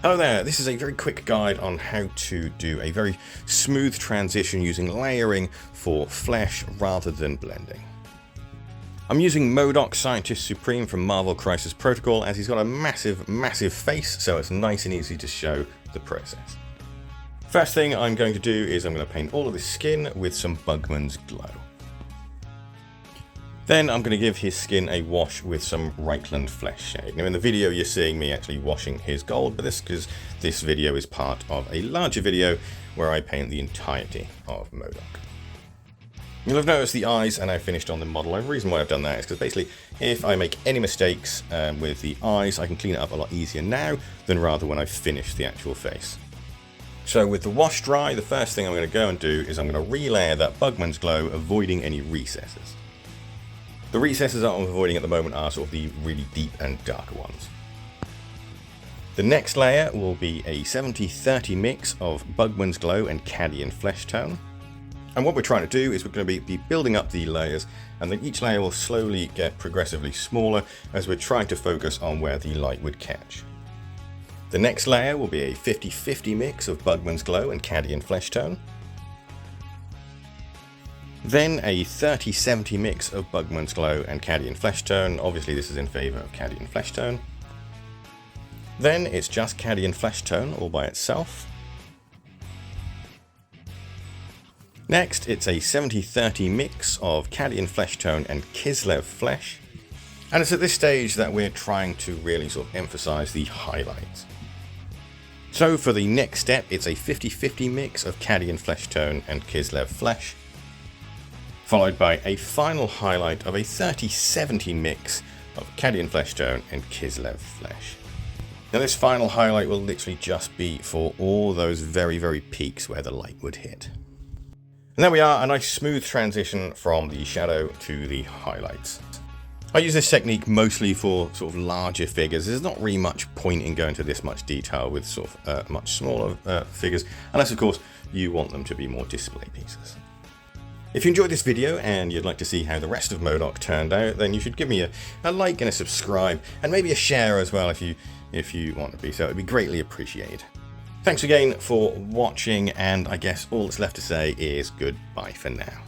Hello there, this is a very quick guide on how to do a very smooth transition using layering for flesh rather than blending. I'm using MODOK Scientist Supreme from Marvel Crisis Protocol as he's got a massive face, so it's nice and easy to show the process. First thing I'm going to do is I'm going to paint all of his skin with some Bugman's Glow. Then I'm going to give his skin a wash with some Reikland Flesh Shade. Now in the video you're seeing me actually washing his gold, but this because this video is part of a larger video where I paint the entirety of MODOK. You'll have noticed the eyes and I finished on the model. The reason why I've done that is because basically if I make any mistakes with the eyes, I can clean it up a lot easier now than rather when I finish the actual face. So with the wash dry, the first thing I'm going to go and do is I'm going to relayer that Bugman's Glow, avoiding any recesses. The recesses that I'm avoiding at the moment are sort of the really deep and darker ones. The next layer will be a 70-30 mix of Bugman's Glow and Cadian Flesh Tone. And what we're trying to do is we're going to be building up the layers, and then each layer will slowly get progressively smaller as we're trying to focus on where the light would catch. The next layer will be a 50-50 mix of Bugman's Glow and Cadian Flesh Tone. Then a 30-70 mix of Bugman's Glow and Cadian Flesh Tone. Obviously this is in favour of Cadian Flesh Tone. Then it's just Cadian Flesh Tone all by itself. Next it's a 70-30 mix of Cadian Flesh Tone and Kislev Flesh. And it's at this stage that we're trying to really sort of emphasise the highlights. So for the next step it's a 50-50 mix of Cadian Flesh Tone and Kislev Flesh, followed by a final highlight of a 30-70 mix of Cadian Flesh Tone and Kislev Flesh. Now this final highlight will literally just be for all those very peaks where the light would hit. And there we are, a nice smooth transition from the shadow to the highlights. I use this technique mostly for sort of larger figures. There's not really much point in going to this much detail with sort of much smaller figures, unless of course you want them to be more display pieces. If you enjoyed this video and you'd like to see how the rest of MODOK turned out, then you should give me a like and a subscribe, and maybe a share as well if you want to be, so it'd be greatly appreciated. Thanks again for watching, and I guess all that's left to say is goodbye for now.